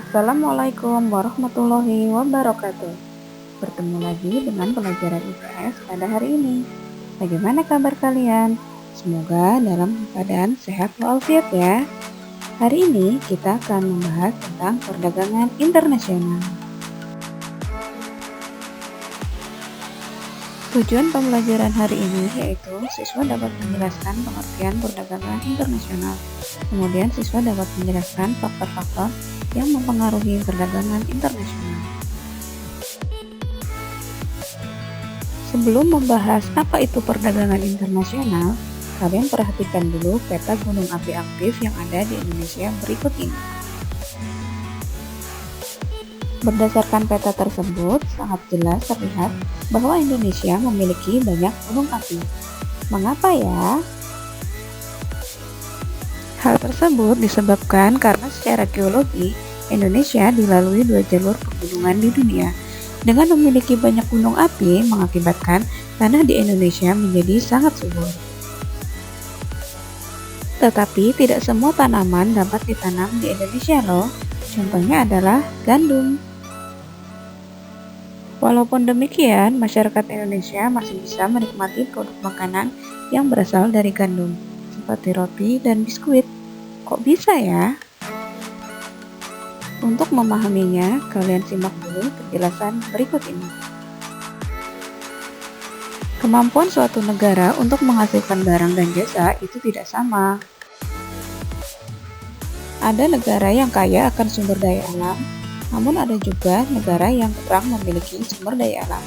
Assalamualaikum warahmatullahi wabarakatuh. Bertemu lagi dengan pelajaran IPS pada hari ini. Bagaimana kabar kalian? Semoga dalam keadaan sehat walafiat ya. Hari ini kita akan membahas tentang perdagangan internasional. Tujuan pembelajaran hari ini yaitu siswa dapat menjelaskan pengertian perdagangan internasional. Kemudian siswa dapat menjelaskan faktor-faktor yang mempengaruhi perdagangan internasional. Sebelum membahas apa itu perdagangan internasional, kalian perhatikan dulu peta gunung api aktif yang ada di Indonesia berikut ini. Berdasarkan peta tersebut, sangat jelas terlihat bahwa Indonesia memiliki banyak gunung api. Mengapa ya? Hal tersebut disebabkan karena secara geologi, Indonesia dilalui dua jalur pegunungan di dunia. Dengan memiliki banyak gunung api, mengakibatkan tanah di Indonesia menjadi sangat subur. Tetapi tidak semua tanaman dapat ditanam di Indonesia loh. Contohnya adalah gandum. Walaupun demikian, masyarakat Indonesia masih bisa menikmati produk makanan yang berasal dari gandum, seperti roti dan biskuit. Kok bisa ya? Untuk memahaminya, kalian simak dulu penjelasan berikut ini. Kemampuan suatu negara untuk menghasilkan barang dan jasa itu tidak sama. Ada negara yang kaya akan sumber daya alam, namun ada juga negara yang kurang memiliki sumber daya alam.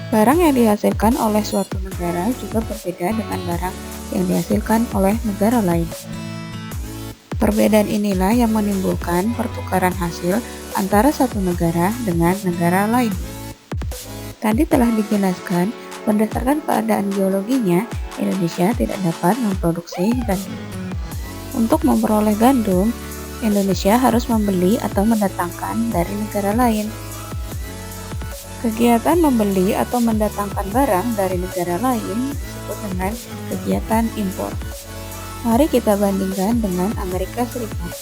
Barang yang dihasilkan oleh suatu negara juga berbeda dengan barang yang dihasilkan oleh negara lain. Perbedaan inilah yang menimbulkan pertukaran hasil antara satu negara dengan negara lain. Tadi telah dijelaskan, berdasarkan keadaan geologinya, Indonesia tidak dapat memproduksi gandum. Untuk memperoleh gandum, Indonesia harus membeli atau mendatangkan dari negara lain. Kegiatan membeli atau mendatangkan barang dari negara lain disebut dengan kegiatan impor. Mari kita bandingkan dengan Amerika Serikat.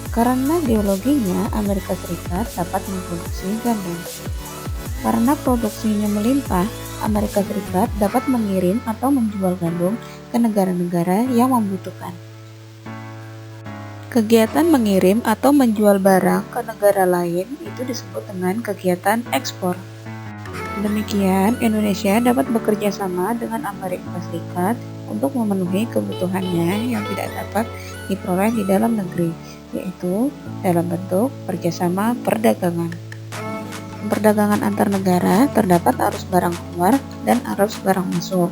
Karena geologinya, Amerika Serikat dapat memproduksi gandum. Karena produksinya melimpah, Amerika Serikat dapat mengirim atau menjual gandum ke negara-negara yang membutuhkan. Kegiatan mengirim atau menjual barang ke negara lain itu disebut dengan kegiatan ekspor. Demikian, Indonesia dapat bekerja sama dengan Amerika Serikat untuk memenuhi kebutuhannya yang tidak dapat diperoleh di dalam negeri, yaitu dalam bentuk kerjasama perdagangan. Perdagangan antar negara terdapat arus barang keluar dan arus barang masuk.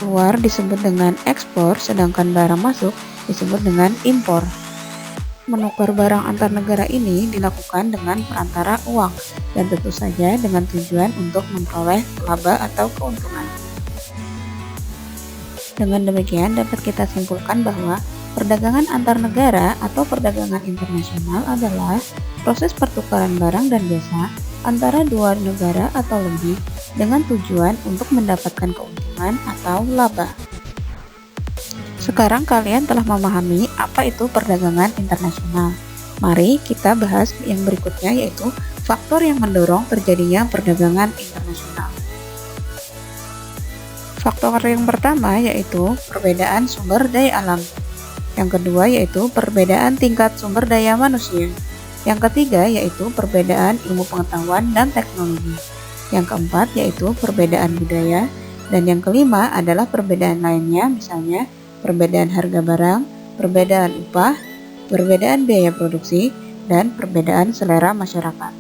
Keluar disebut dengan ekspor, sedangkan barang masuk disebut dengan impor. Menukar barang antar negara ini dilakukan dengan perantara uang dan tentu saja dengan tujuan untuk memperoleh laba atau keuntungan. Dengan demikian dapat kita simpulkan bahwa perdagangan antar negara atau perdagangan internasional adalah proses pertukaran barang dan jasa antara dua negara atau lebih dengan tujuan untuk mendapatkan keuntungan atau laba. Sekarang kalian telah memahami apa itu perdagangan internasional. Mari kita bahas yang berikutnya, yaitu faktor yang mendorong terjadinya perdagangan internasional. Faktor yang pertama yaitu perbedaan sumber daya alam. Yang kedua yaitu perbedaan tingkat sumber daya manusia. Yang ketiga yaitu perbedaan ilmu pengetahuan dan teknologi. Yang keempat yaitu perbedaan budaya. Dan yang kelima adalah perbedaan lainnya, misalnya perbedaan harga barang, perbedaan upah, perbedaan biaya produksi, dan perbedaan selera masyarakat.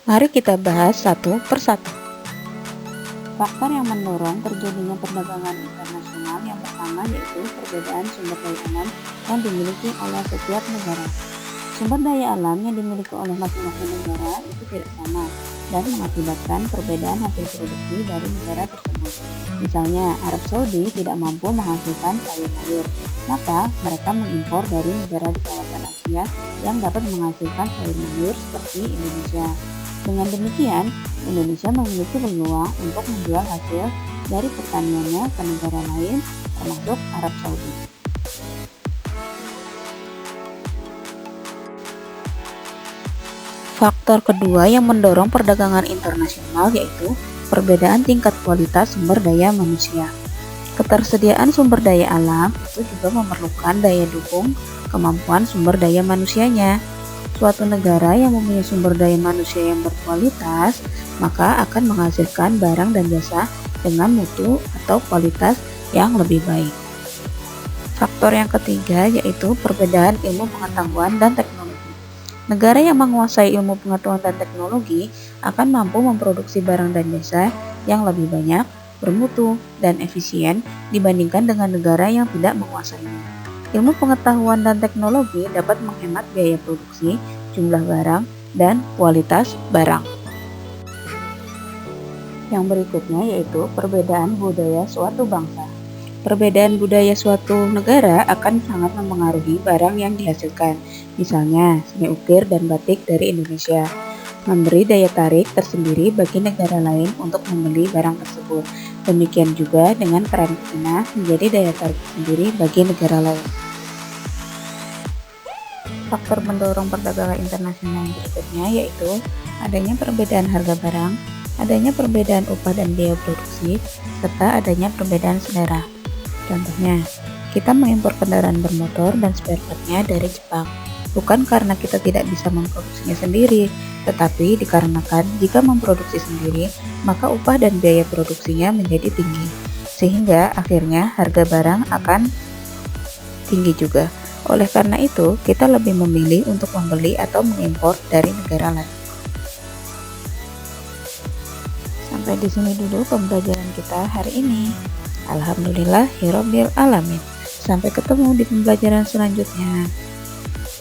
Mari kita bahas satu persatu. Faktor yang mendorong terjadinya perdagangan internasional yang pertama yaitu perbedaan sumber daya alam yang dimiliki oleh setiap negara. Sumber daya alam yang dimiliki oleh masing-masing negara itu tidak sama dan mengakibatkan perbedaan hasil produksi dari negara tersebut. Misalnya, Arab Saudi tidak mampu menghasilkan sayur-mayur, maka mereka mengimpor dari negara di kawasan Asia yang dapat menghasilkan sayur-mayur seperti Indonesia. Dengan demikian, Indonesia memiliki peluang untuk menjual hasil dari pertaniannya ke negara lain, termasuk Arab Saudi. Faktor kedua yang mendorong perdagangan internasional yaitu perbedaan tingkat kualitas sumber daya manusia. Ketersediaan sumber daya alam itu juga memerlukan daya dukung kemampuan sumber daya manusianya. Suatu negara yang mempunyai sumber daya manusia yang berkualitas, maka akan menghasilkan barang dan jasa dengan mutu atau kualitas yang lebih baik. Faktor yang ketiga yaitu perbedaan ilmu pengetahuan dan teknologi. Negara yang menguasai ilmu pengetahuan dan teknologi akan mampu memproduksi barang dan jasa yang lebih banyak, bermutu, dan efisien dibandingkan dengan negara yang tidak menguasainya. Ilmu pengetahuan dan teknologi dapat menghemat biaya produksi, jumlah barang, dan kualitas barang. Yang berikutnya yaitu perbedaan budaya suatu bangsa. Perbedaan budaya suatu negara akan sangat mempengaruhi barang yang dihasilkan. Misalnya, seni ukir dan batik dari Indonesia memberi daya tarik tersendiri bagi negara lain untuk membeli barang tersebut. Demikian juga dengan peran Cina menjadi daya tarik sendiri bagi negara lain. Faktor pendorong perdagangan internasional berikutnya yaitu adanya perbedaan harga barang, adanya perbedaan upah dan biaya produksi, serta adanya perbedaan selera. Contohnya, kita mengimpor kendaraan bermotor dan spare part-nya dari Jepang, bukan karena kita tidak bisa memproduksinya sendiri, tetapi dikarenakan jika memproduksi sendiri, maka upah dan biaya produksinya menjadi tinggi, sehingga akhirnya harga barang akan tinggi juga. Oleh karena itu, kita lebih memilih untuk membeli atau mengimpor dari negara lain. Sampai di sini dulu pembelajaran kita hari ini. Alhamdulillahirabbil alamin. Sampai ketemu di pembelajaran selanjutnya.